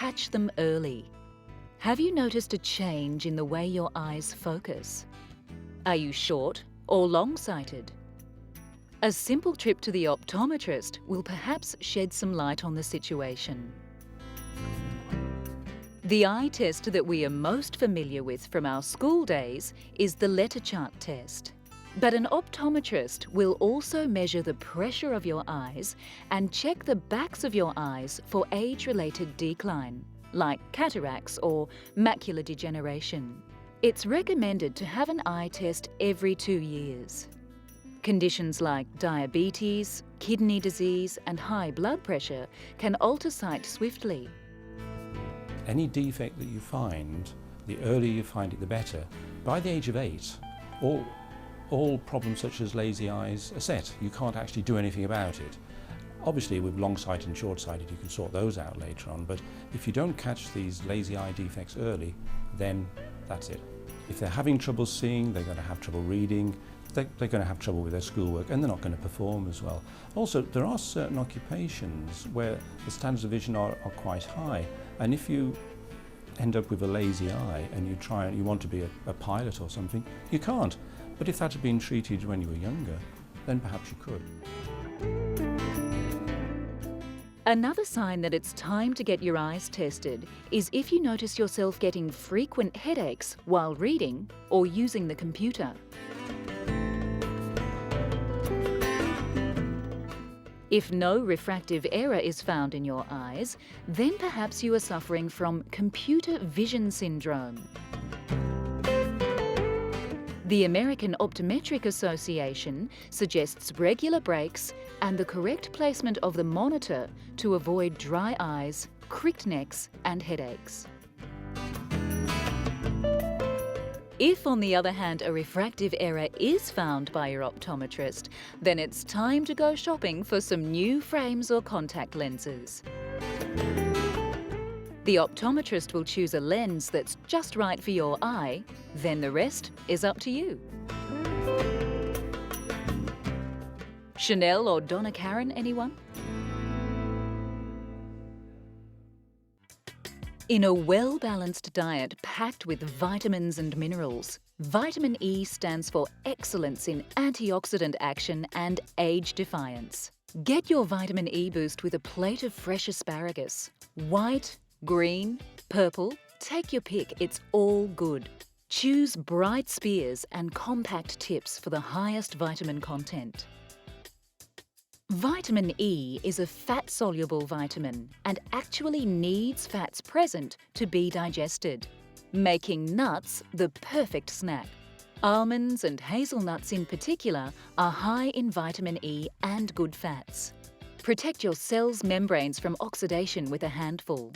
catch them early. Have you noticed a change in the way your eyes focus? Are you short or long-sighted? A simple trip to the optometrist will perhaps shed some light on the situation. The eye test that we are most familiar with from our school days is the letter chart test. But an optometrist will also measure the pressure of your eyes and check the backs of your eyes for age-related decline, like cataracts or macular degeneration. It's recommended to have an eye test every 2 years. Conditions like diabetes, kidney disease and high blood pressure can alter sight swiftly. Any defect that you find, the earlier you find it, the better. By the age of 8, all problems such as lazy eyes are set. You can't actually do anything about it. Obviously, with long-sighted and short-sighted, you can sort those out later on, but if you don't catch these lazy eye defects early, then that's it. If they're having trouble seeing, they're going to have trouble reading, they're going to have trouble with their schoolwork, and they're not going to perform as well. Also, there are certain occupations where the standards of vision are quite high, and if you end up with a lazy eye and you want to be a pilot or something, you can't. But if that had been treated when you were younger, then perhaps you could. Another sign that it's time to get your eyes tested is if you notice yourself getting frequent headaches while reading or using the computer. If no refractive error is found in your eyes, then perhaps you are suffering from computer vision syndrome. The American Optometric Association suggests regular breaks and the correct placement of the monitor to avoid dry eyes, cricked necks and headaches. If, on the other hand, a refractive error is found by your optometrist, then it's time to go shopping for some new frames or contact lenses. The optometrist will choose a lens that's just right for your eye, then the rest is up to you. Chanel or Donna Karan, anyone? In a well-balanced diet packed with vitamins and minerals, vitamin E stands for excellence in antioxidant action and age defiance. Get your vitamin E boost with a plate of fresh asparagus. White, green, purple, take your pick, it's all good. Choose bright spears and compact tips for the highest vitamin content. Vitamin E is a fat-soluble vitamin and actually needs fats present to be digested, making nuts the perfect snack. Almonds and hazelnuts in particular are high in vitamin E and good fats. Protect your cells' membranes from oxidation with a handful.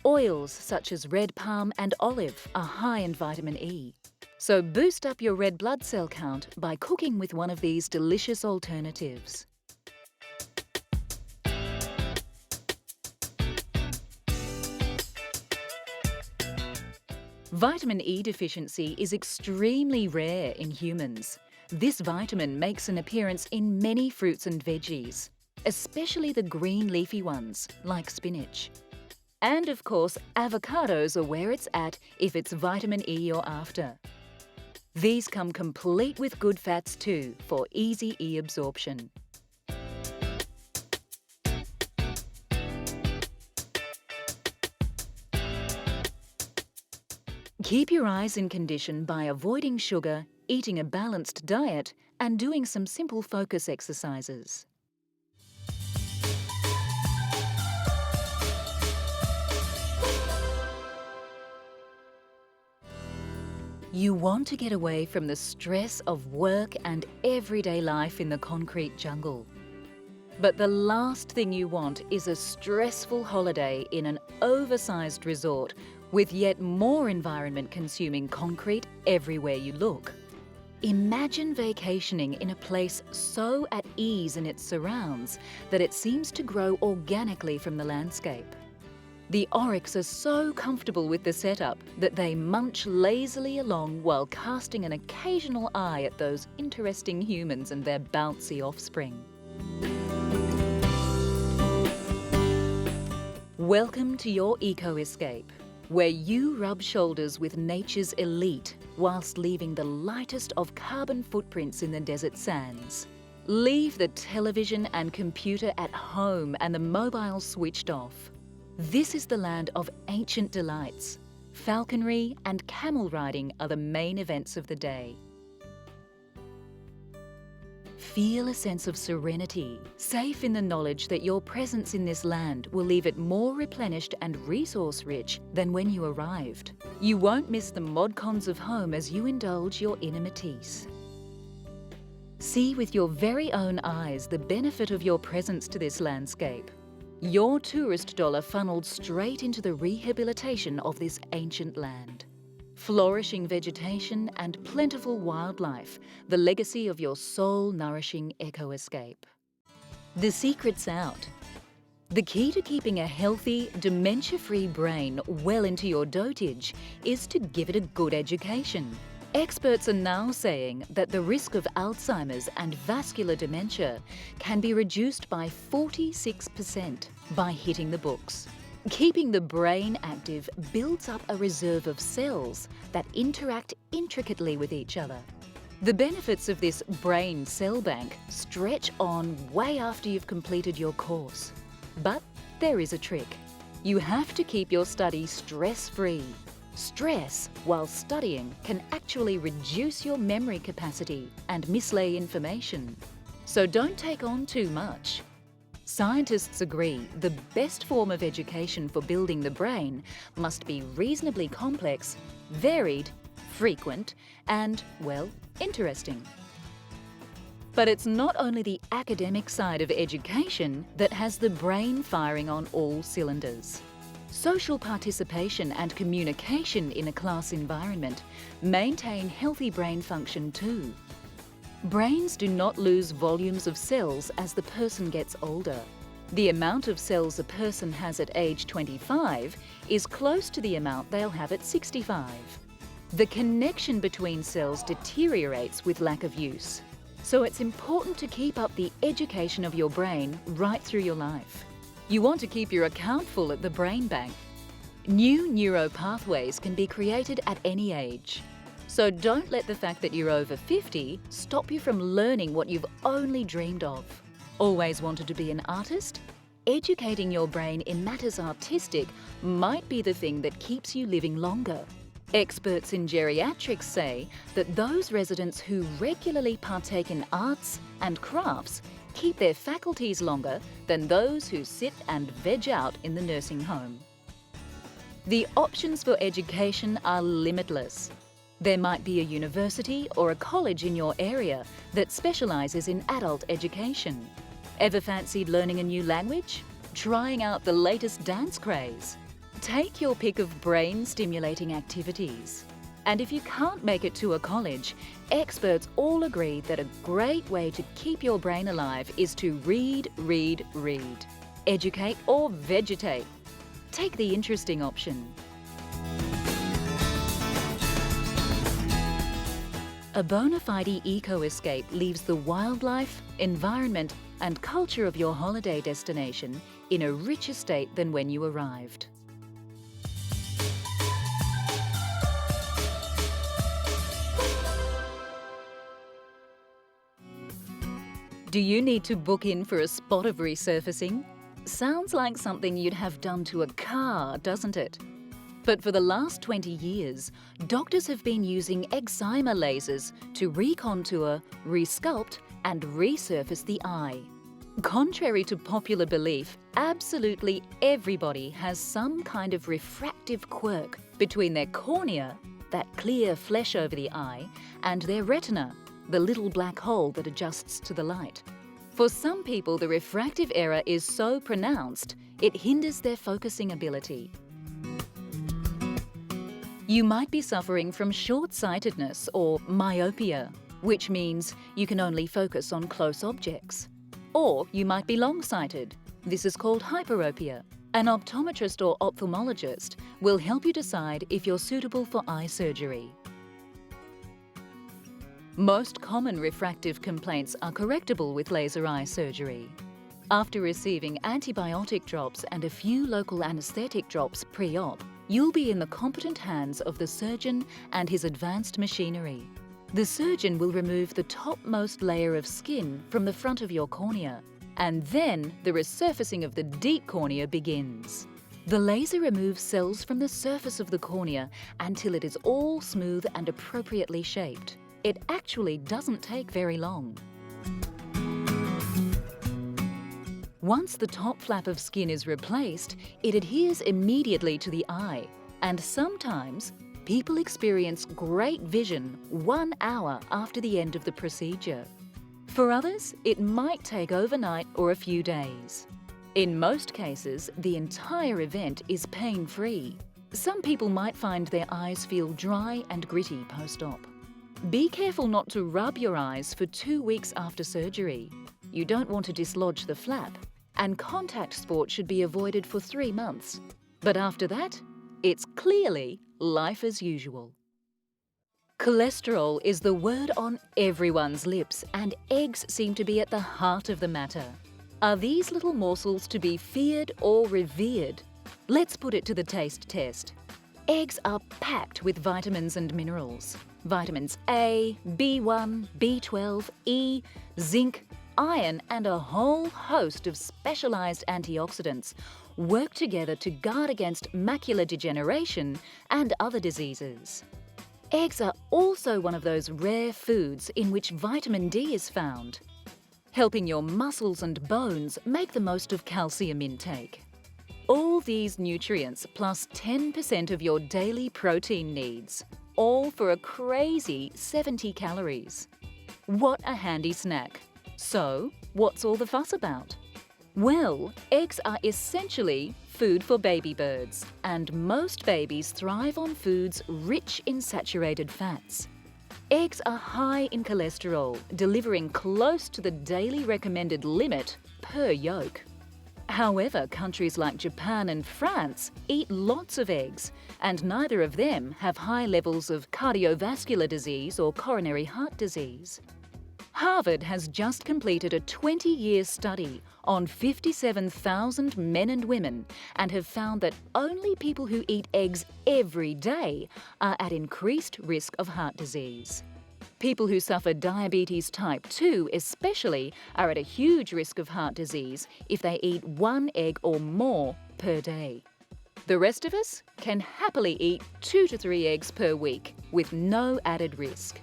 Oils such as red palm and olive are high in vitamin E. So boost up your red blood cell count by cooking with one of these delicious alternatives. Vitamin E deficiency is extremely rare in humans. This vitamin makes an appearance in many fruits and veggies, especially the green leafy ones like spinach. And of course, avocados are where it's at if it's vitamin E you're after. These come complete with good fats too for easy E absorption. Keep your eyes in condition by avoiding sugar, eating a balanced diet, and doing some simple focus exercises. You want to get away from the stress of work and everyday life in the concrete jungle. But the last thing you want is a stressful holiday in an oversized resort with yet more environment-consuming concrete everywhere you look. Imagine vacationing in a place so at ease in its surrounds that it seems to grow organically from the landscape. The oryx are so comfortable with the setup that they munch lazily along while casting an occasional eye at those interesting humans and their bouncy offspring. Welcome to your eco-escape, where you rub shoulders with nature's elite whilst leaving the lightest of carbon footprints in the desert sands. Leave the television and computer at home and the mobile switched off. This is the land of ancient delights. Falconry and camel riding are the main events of the day. Feel a sense of serenity, safe in the knowledge that your presence in this land will leave it more replenished and resource-rich than when you arrived. You won't miss the mod cons of home as you indulge your inner Matisse. See with your very own eyes the benefit of your presence to this landscape. Your tourist dollar funneled straight into the rehabilitation of this ancient land. Flourishing vegetation and plentiful wildlife, the legacy of your soul-nourishing eco-escape. The secret's out. The key to keeping a healthy, dementia-free brain well into your dotage is to give it a good education. Experts are now saying that the risk of Alzheimer's and vascular dementia can be reduced by 46% by hitting the books. Keeping the brain active builds up a reserve of cells that interact intricately with each other. The benefits of this brain cell bank stretch on way after you've completed your course. But there is a trick. You have to keep your study stress-free. Stress while studying can actually reduce your memory capacity and mislay information. So don't take on too much. Scientists agree the best form of education for building the brain must be reasonably complex, varied, frequent, and, well, interesting. But it's not only the academic side of education that has the brain firing on all cylinders. Social participation and communication in a class environment maintain healthy brain function too. Brains do not lose volumes of cells as the person gets older. The amount of cells a person has at age 25 is close to the amount they'll have at 65. The connection between cells deteriorates with lack of use. So it's important to keep up the education of your brain right through your life. You want to keep your account full at the brain bank. New neuro pathways can be created at any age. So don't let the fact that you're over 50 stop you from learning what you've only dreamed of. Always wanted to be an artist? Educating your brain in matters artistic might be the thing that keeps you living longer. Experts in geriatrics say that those residents who regularly partake in arts and crafts keep their faculties longer than those who sit and veg out in the nursing home. The options for education are limitless. There might be a university or a college in your area that specialises in adult education. Ever fancied learning a new language? Trying out the latest dance craze? Take your pick of brain-stimulating activities. And if you can't make it to a college, experts all agree that a great way to keep your brain alive is to read, read, read. Educate or vegetate. Take the interesting option. A bona fide eco-escape leaves the wildlife, environment and culture of your holiday destination in a richer state than when you arrived. Do you need to book in for a spot of resurfacing? Sounds like something you'd have done to a car, doesn't it? But for the last 20 years, doctors have been using excimer lasers to recontour, resculpt and resurface the eye. Contrary to popular belief, absolutely everybody has some kind of refractive quirk between their cornea, that clear flesh over the eye, and their retina, the little black hole that adjusts to the light. For some people, the refractive error is so pronounced, it hinders their focusing ability. You might be suffering from short-sightedness or myopia, which means you can only focus on close objects. Or you might be long-sighted. This is called hyperopia. An optometrist or ophthalmologist will help you decide if you're suitable for eye surgery. Most common refractive complaints are correctable with laser eye surgery. After receiving antibiotic drops and a few local anaesthetic drops pre-op, you'll be in the competent hands of the surgeon and his advanced machinery. The surgeon will remove the topmost layer of skin from the front of your cornea, and then the resurfacing of the deep cornea begins. The laser removes cells from the surface of the cornea until it is all smooth and appropriately shaped. It actually doesn't take very long. Once the top flap of skin is replaced, it adheres immediately to the eye, and sometimes people experience great vision 1 hour after the end of the procedure. For others, it might take overnight or a few days. In most cases, the entire event is pain-free. Some people might find their eyes feel dry and gritty post-op. Be careful not to rub your eyes for 2 weeks after surgery. You don't want to dislodge the flap, and contact sport should be avoided for 3 months. But after that, it's clearly life as usual. Cholesterol is the word on everyone's lips, and eggs seem to be at the heart of the matter. Are these little morsels to be feared or revered? Let's put it to the taste test. Eggs are packed with vitamins and minerals. Vitamins A, B1, B12, E, zinc, iron, and a whole host of specialised antioxidants work together to guard against macular degeneration and other diseases. Eggs are also one of those rare foods in which vitamin D is found, helping your muscles and bones make the most of calcium intake. All these nutrients plus 10% of your daily protein needs, all for a crazy 70 calories. What a handy snack. So, what's all the fuss about? Well, eggs are essentially food for baby birds, and most babies thrive on foods rich in saturated fats. Eggs are high in cholesterol, delivering close to the daily recommended limit per yolk. However, countries like Japan and France eat lots of eggs, and neither of them have high levels of cardiovascular disease or coronary heart disease. Harvard has just completed a 20-year study on 57,000 men and women and have found that only people who eat eggs every day are at increased risk of heart disease. People who suffer diabetes type 2 especially are at a huge risk of heart disease if they eat 1 egg or more per day. The rest of us can happily eat 2 to 3 eggs per week with no added risk.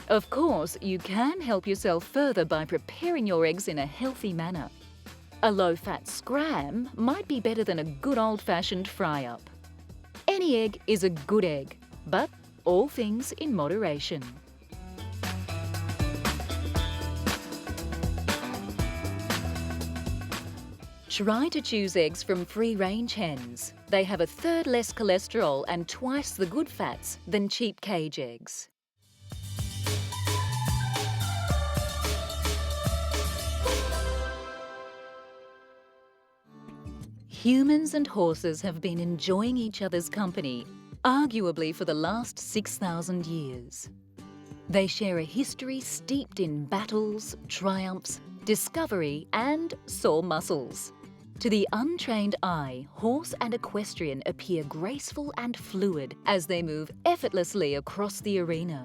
Of course, you can help yourself further by preparing your eggs in a healthy manner. A low-fat scram might be better than a good old-fashioned fry-up. Any egg is a good egg, but all things in moderation. Try to choose eggs from free-range hens. They have a third less cholesterol and twice the good fats than cheap cage eggs. Humans and horses have been enjoying each other's company, arguably for the last 6,000 years. They share a history steeped in battles, triumphs, discovery, and sore muscles. To the untrained eye, horse and equestrian appear graceful and fluid as they move effortlessly across the arena.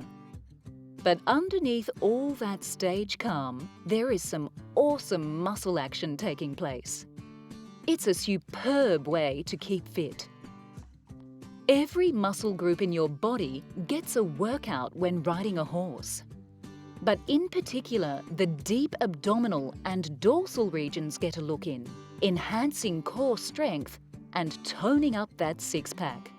But underneath all that stage calm, there is some awesome muscle action taking place. It's a superb way to keep fit. Every muscle group in your body gets a workout when riding a horse. But in particular, the deep abdominal and dorsal regions get a look in, enhancing core strength and toning up that six-pack.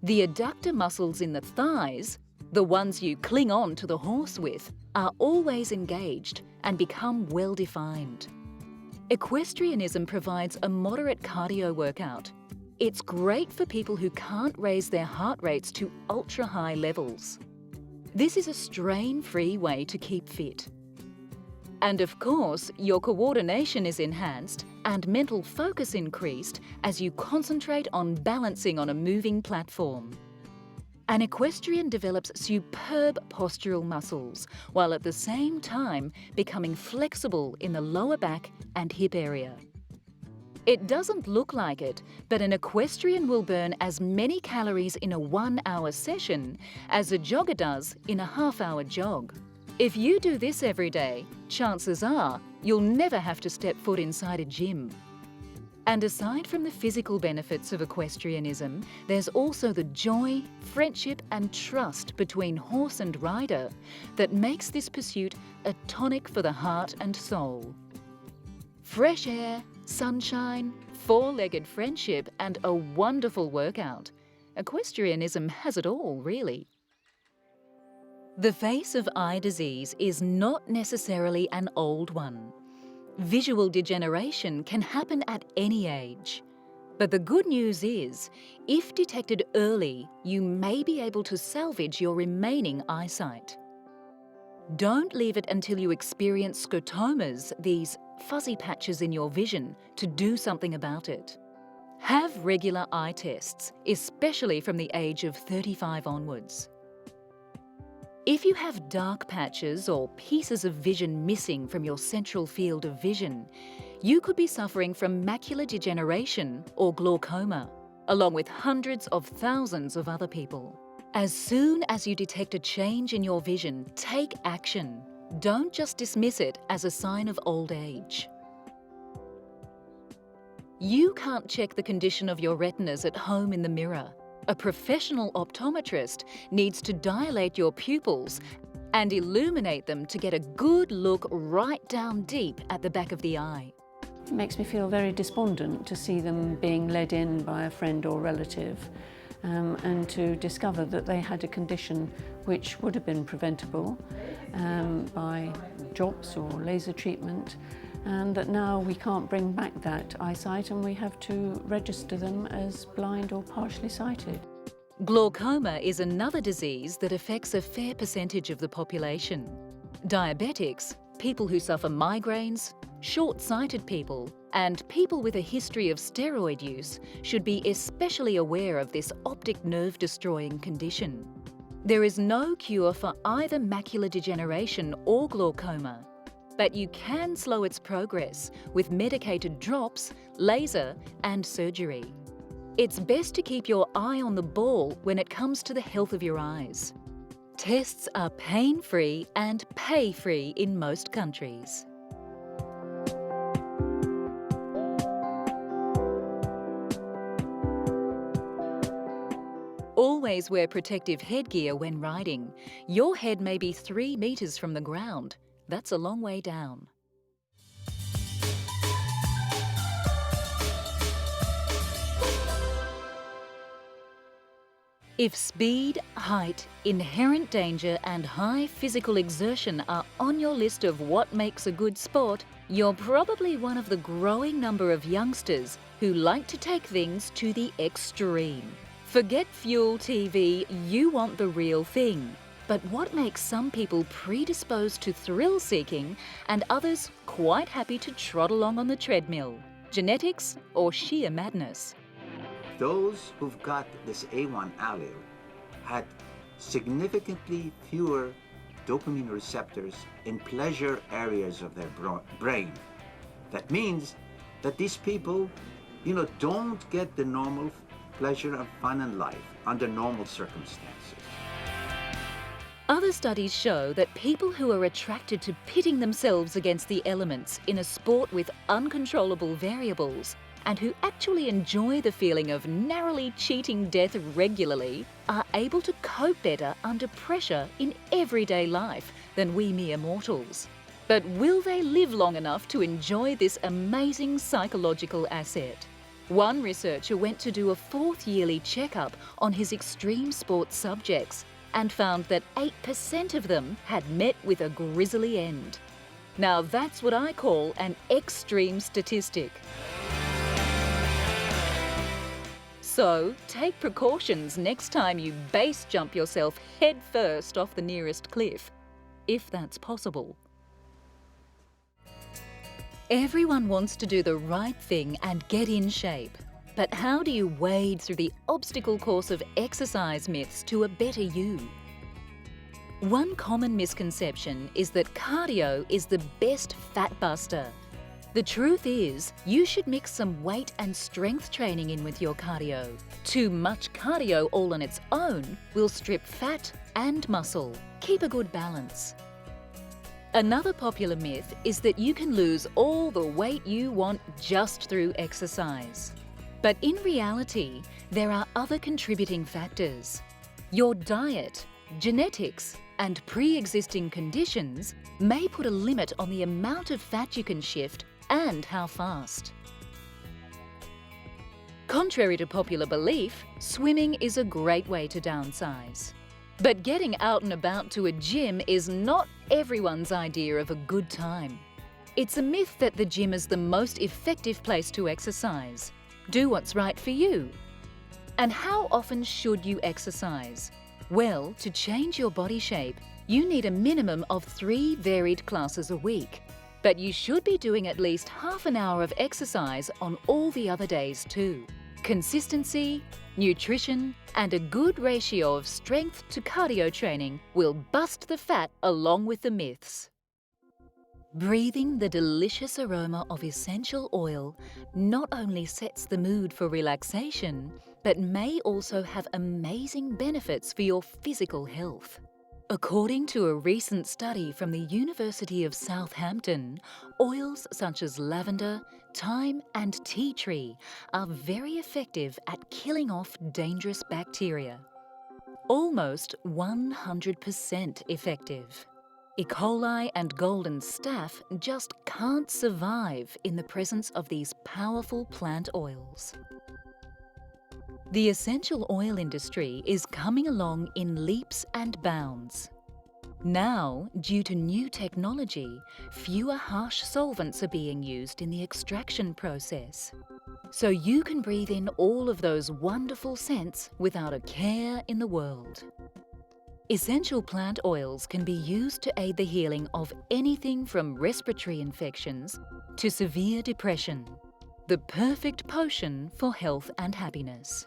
The adductor muscles in the thighs, the ones you cling on to the horse with, are always engaged and become well-defined. Equestrianism provides a moderate cardio workout. It's great for people who can't raise their heart rates to ultra-high levels. This is a strain-free way to keep fit. And of course, your coordination is enhanced and mental focus increased as you concentrate on balancing on a moving platform. An equestrian develops superb postural muscles, while at the same time becoming flexible in the lower back and hip area. It doesn't look like it, but an equestrian will burn as many calories in a 1-hour session as a jogger does in a half-hour jog. If you do this every day, chances are you'll never have to step foot inside a gym. And aside from the physical benefits of equestrianism, there's also the joy, friendship and trust between horse and rider that makes this pursuit a tonic for the heart and soul. Fresh air, sunshine, four-legged friendship and a wonderful workout. Equestrianism has it all, really. The face of eye disease is not necessarily an old one. Visual degeneration can happen at any age. But the good news is, if detected early, you may be able to salvage your remaining eyesight. Don't leave it until you experience scotomas, these fuzzy patches in your vision, to do something about it. Have regular eye tests, especially from the age of 35 onwards. If you have dark patches or pieces of vision missing from your central field of vision, you could be suffering from macular degeneration or glaucoma, along with hundreds of thousands of other people. As soon as you detect a change in your vision, take action. Don't just dismiss it as a sign of old age. You can't check the condition of your retinas at home in the mirror. A professional optometrist needs to dilate your pupils and illuminate them to get a good look right down deep at the back of the eye. It makes me feel very despondent to see them being led in by a friend or relative and to discover that they had a condition which would have been preventable by drops or laser treatment, and that now we can't bring back that eyesight and we have to register them as blind or partially sighted. Glaucoma is another disease that affects a fair percentage of the population. Diabetics, people who suffer migraines, short-sighted people, and people with a history of steroid use should be especially aware of this optic nerve-destroying condition. There is no cure for either macular degeneration or glaucoma, but you can slow its progress with medicated drops, laser and surgery. It's best to keep your eye on the ball when it comes to the health of your eyes. Tests are pain-free and pay-free in most countries. Always wear protective headgear when riding. Your head may be 3 meters from the ground. That's a long way down. If speed, height, inherent danger and high physical exertion are on your list of what makes a good sport, you're probably one of the growing number of youngsters who like to take things to the extreme. Forget Fuel TV, you want the real thing. But what makes some people predisposed to thrill-seeking and others quite happy to trot along on the treadmill? Genetics or sheer madness? Those who've got this A1 allele had significantly fewer dopamine receptors in pleasure areas of their brain. That means that these people, don't get the normal pleasure and fun in life under normal circumstances. Other studies show that people who are attracted to pitting themselves against the elements in a sport with uncontrollable variables and who actually enjoy the feeling of narrowly cheating death regularly are able to cope better under pressure in everyday life than we mere mortals. But will they live long enough to enjoy this amazing psychological asset? One researcher went to do a 4th yearly checkup on his extreme sports subjects and found that 8% of them had met with a grisly end. Now that's what I call an extreme statistic. So take precautions next time you base jump yourself head first off the nearest cliff, if that's possible. Everyone wants to do the right thing and get in shape. But how do you wade through the obstacle course of exercise myths to a better you? One common misconception is that cardio is the best fat buster. The truth is, you should mix some weight and strength training in with your cardio. Too much cardio all on its own will strip fat and muscle. Keep a good balance. Another popular myth is that you can lose all the weight you want just through exercise. But in reality, there are other contributing factors. Your diet, genetics, and pre-existing conditions may put a limit on the amount of fat you can shift and how fast. Contrary to popular belief, swimming is a great way to downsize. But getting out and about to a gym is not everyone's idea of a good time. It's a myth that the gym is the most effective place to exercise. Do what's right for you. And how often should you exercise? Well, to change your body shape, you need a minimum of 3 varied classes a week. But you should be doing at least half an hour of exercise on all the other days too. Consistency, nutrition, and a good ratio of strength to cardio training will bust the fat along with the myths. Breathing the delicious aroma of essential oil not only sets the mood for relaxation, but may also have amazing benefits for your physical health. According to a recent study from the University of Southampton, oils such as lavender, thyme and tea tree are very effective at killing off dangerous bacteria. Almost 100% effective. E. coli and golden staph just can't survive in the presence of these powerful plant oils. The essential oil industry is coming along in leaps and bounds. Now, due to new technology, fewer harsh solvents are being used in the extraction process. So you can breathe in all of those wonderful scents without a care in the world. Essential plant oils can be used to aid the healing of anything from respiratory infections to severe depression. The perfect potion for health and happiness.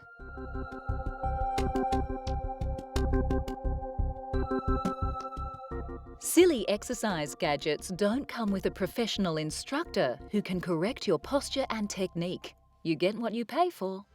Silly exercise gadgets don't come with a professional instructor who can correct your posture and technique. You get what you pay for.